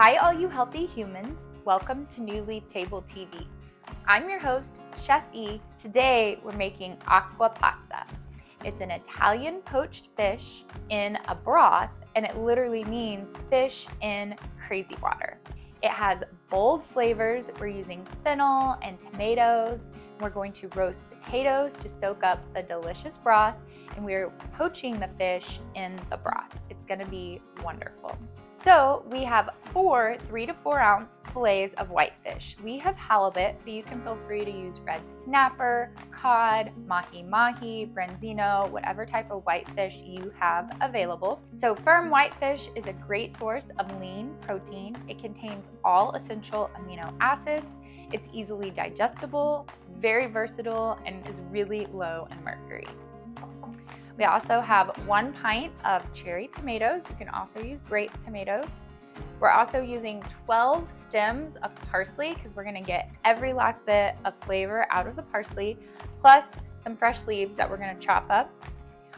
Hi, all you healthy humans. Welcome to New Leaf Table TV. I'm your host, Chef E. Today, we're making Acqua Pazza. It's an Italian poached fish in a broth, and it literally means fish in crazy water. It has bold flavors. We're using fennel and tomatoes. We're going to roast potatoes to soak up the delicious broth, and we're poaching the fish in the broth. It's gonna be wonderful. So we have 3 to 4 ounce fillets of whitefish. We have halibut, but you can feel free to use red snapper, cod, mahi-mahi, branzino, whatever type of whitefish you have available. So firm whitefish is a great source of lean protein. It contains all essential amino acids. It's easily digestible, it's very versatile, and is really low in mercury. We also have 1 pint of cherry tomatoes. You can also use grape tomatoes. We're also using 12 stems of parsley because we're gonna get every last bit of flavor out of the parsley, plus some fresh leaves that we're gonna chop up.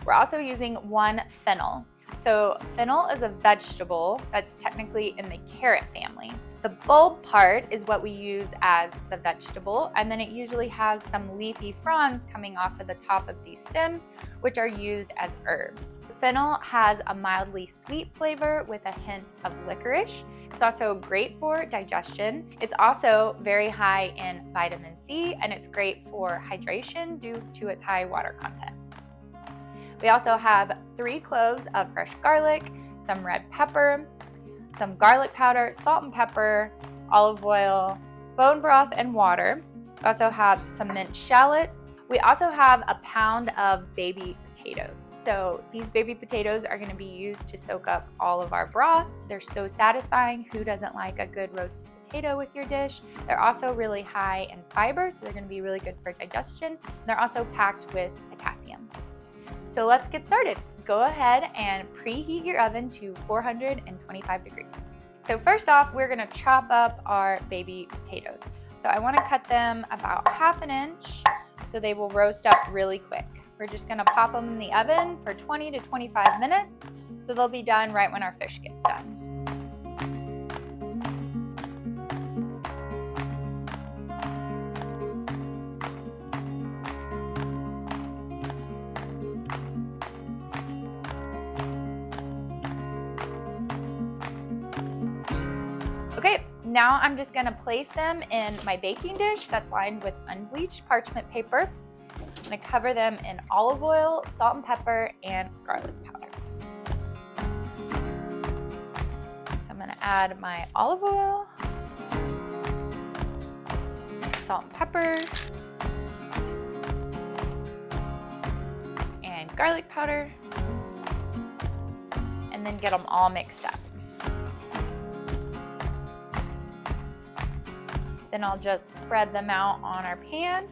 We're also using 1 fennel. So fennel is a vegetable that's technically in the carrot family. The bulb part is what we use as the vegetable, and then it usually has some leafy fronds coming off of the top of these stems, which are used as herbs. Fennel has a mildly sweet flavor with a hint of licorice. It's also great for digestion. It's also very high in vitamin C, and it's great for hydration due to its high water content. We also have 3 cloves of fresh garlic, some red pepper, some garlic powder, salt and pepper, olive oil, bone broth, and water. We also have some minced shallots. We also have a pound of baby potatoes. So these baby potatoes are going to be used to soak up all of our broth. They're so satisfying. Who doesn't like a good roasted potato with your dish? They're also really high in fiber, so they're going to be really good for digestion. And they're also packed with potassium. So let's get started. Go ahead and preheat your oven to 425 degrees. So first off, we're gonna chop up our baby potatoes. So I wanna cut them about 1/2 inch so they will roast up really quick. We're just gonna pop them in the oven for 20 to 25 minutes so they'll be done right when our fish gets done. Okay, now I'm just gonna place them in my baking dish that's lined with unbleached parchment paper. I'm gonna cover them in olive oil, salt and pepper, and garlic powder. So I'm gonna add my olive oil, salt and pepper, and garlic powder, and then get them all mixed up. Then I'll just spread them out on our pan.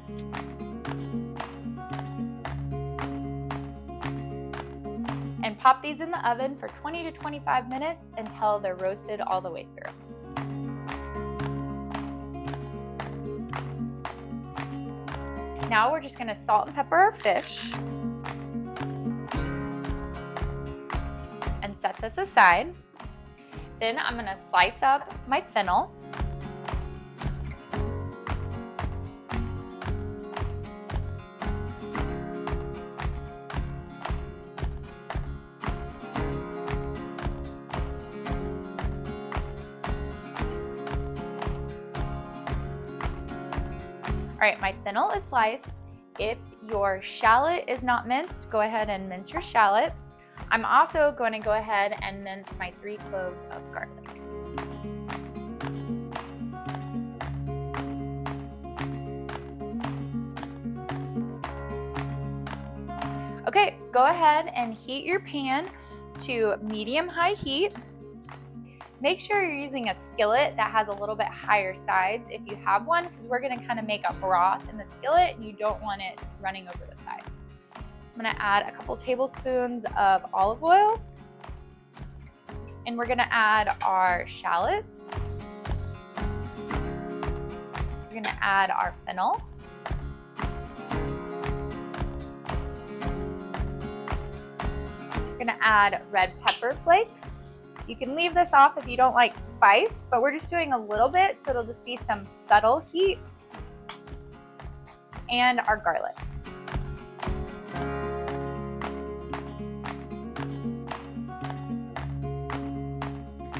And pop these in the oven for 20 to 25 minutes until they're roasted all the way through. Now we're just gonna salt and pepper our fish and set this aside. Then I'm gonna slice up my fennel. All right, my fennel is sliced. If your shallot is not minced, go ahead and mince your shallot. I'm also going to go ahead and mince my 3 cloves of garlic. Okay, go ahead and heat your pan to medium-high heat. Make sure you're using a skillet that has a little bit higher sides if you have one, because we're gonna kind of make a broth in the skillet and you don't want it running over the sides. I'm gonna add a couple tablespoons of olive oil, and we're gonna add our shallots. We're gonna add our fennel. We're gonna add red pepper flakes. You can leave this off if you don't like spice, but we're just doing a little bit, so it'll just be some subtle heat. And our garlic.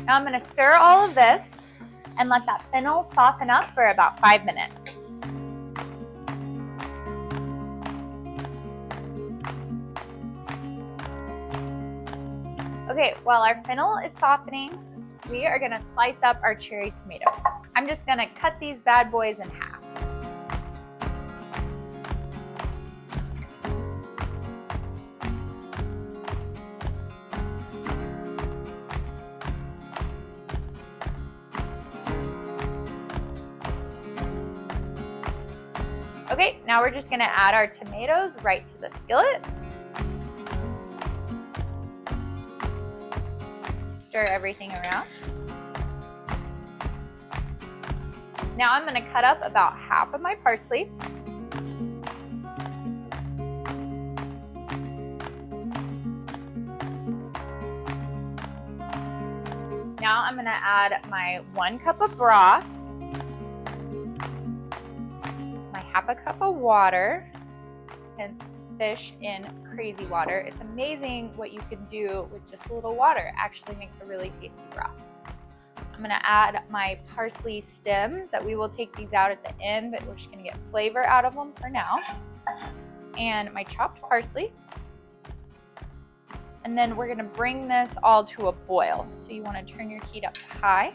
Now I'm going to stir all of this and let that fennel soften up for about 5 minutes. Okay, while our fennel is softening, we are going to slice up our cherry tomatoes. I'm just going to cut these bad boys in half. Okay, now we're just gonna add our tomatoes right to the skillet. Stir everything around. Now I'm gonna cut up about half of my parsley. Now I'm gonna add my 1 cup of broth. Half a cup of water, and fish in crazy water. It's amazing what you can do with just a little water. It actually makes a really tasty broth. I'm gonna add my parsley stems that we will take these out at the end, but we're just gonna get flavor out of them for now. And my chopped parsley. And then we're gonna bring this all to a boil. So you wanna turn your heat up to high.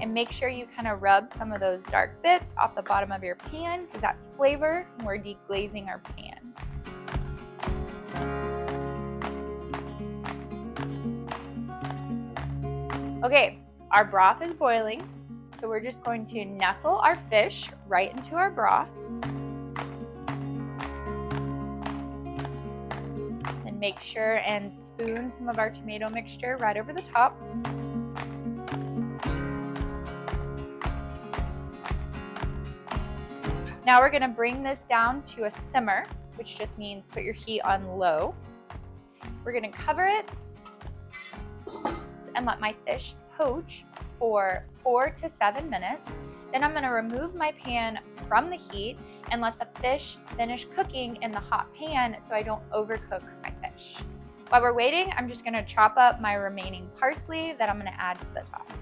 And make sure you kind of rub some of those dark bits off the bottom of your pan because that's flavor and we're deglazing our pan. Okay, our broth is boiling, so we're just going to nestle our fish right into our broth. And make sure and spoon some of our tomato mixture right over the top. Now we're gonna bring this down to a simmer, which just means put your heat on low. We're gonna cover it and let my fish poach for 4 to 7 minutes. Then I'm gonna remove my pan from the heat and let the fish finish cooking in the hot pan so I don't overcook my fish. While we're waiting, I'm just gonna chop up my remaining parsley that I'm gonna add to the top.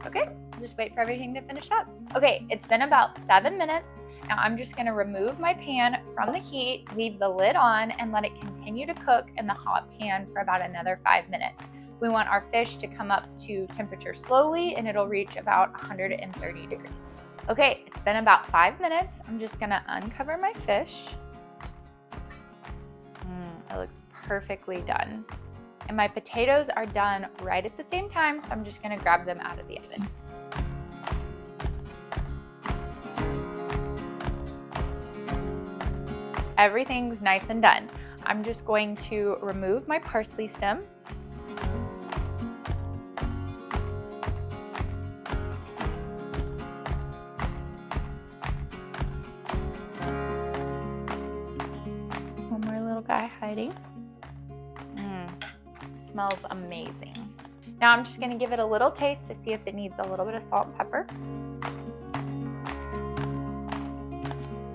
Okay, just wait for everything to finish up. Okay, it's been about 7 minutes. Now I'm just gonna remove my pan from the heat, leave the lid on, and let it continue to cook in the hot pan for about another 5 minutes. We want our fish to come up to temperature slowly, and it'll reach about 130 degrees. Okay, it's been about 5 minutes. I'm just gonna uncover my fish. It looks perfectly done. And my potatoes are done right at the same time, so I'm just gonna grab them out of the oven. Everything's nice and done. I'm just going to remove my parsley stems. One more little guy hiding. Smells amazing. Now I'm just gonna give it a little taste to see if it needs a little bit of salt and pepper.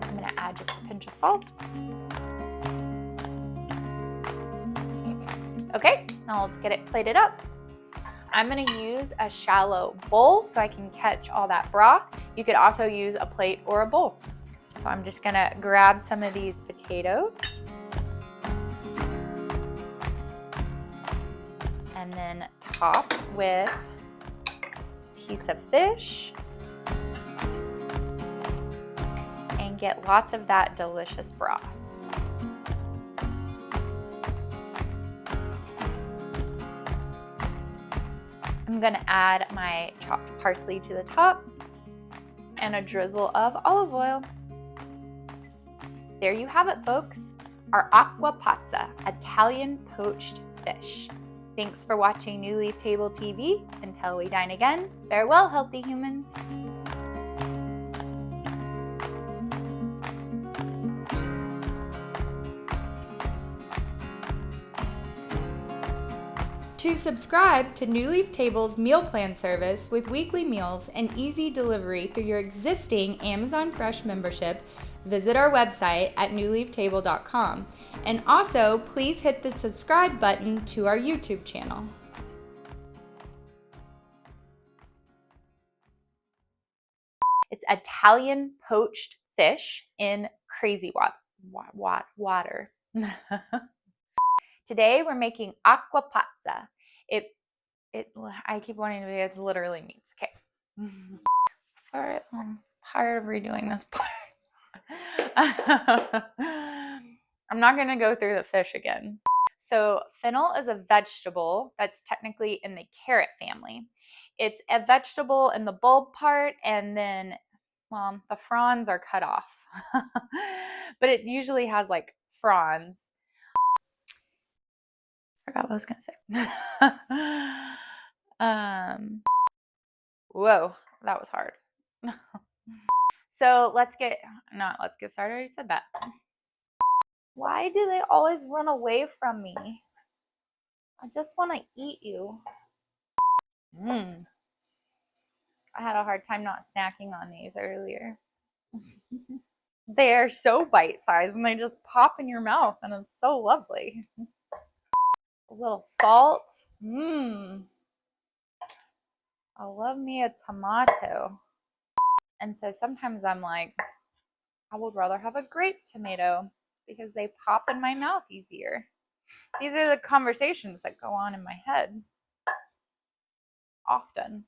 I'm gonna add just a pinch of salt. Okay, now let's get it plated up. I'm gonna use a shallow bowl so I can catch all that broth. You could also use a plate or a bowl. So I'm just gonna grab some of these potatoes. And then top with a piece of fish and get lots of that delicious broth. I'm gonna add my chopped parsley to the top and a drizzle of olive oil. There you have it, folks, our Acqua Pazza, Italian poached fish. Thanks for watching New Leaf Table TV. Until we dine again, farewell, healthy humans. To subscribe to New Leaf Table's meal plan service with weekly meals and easy delivery through your existing Amazon Fresh membership, visit our website at newleaftable.com. And also, please hit the subscribe button to our YouTube channel. It's Italian poached fish in crazy water. Today we're making acqua pazza. I keep wanting to be, it literally means, okay. I'm tired of redoing this part. I'm not gonna go through the fish again. So fennel is a vegetable that's technically in the carrot family. It's a vegetable in the bulb part, and then, well, the fronds are cut off. But it usually has like fronds. Forgot what I was gonna say. Whoa, that was hard. So let's get started. I already said that. Why do they always run away from me? I just want to eat you. I had a hard time not snacking on these earlier. They are so bite-sized and they just pop in your mouth and it's so lovely. A little salt. I love me a tomato. And so sometimes I'm like, I would rather have a grape tomato because they pop in my mouth easier. These are the conversations that go on in my head often.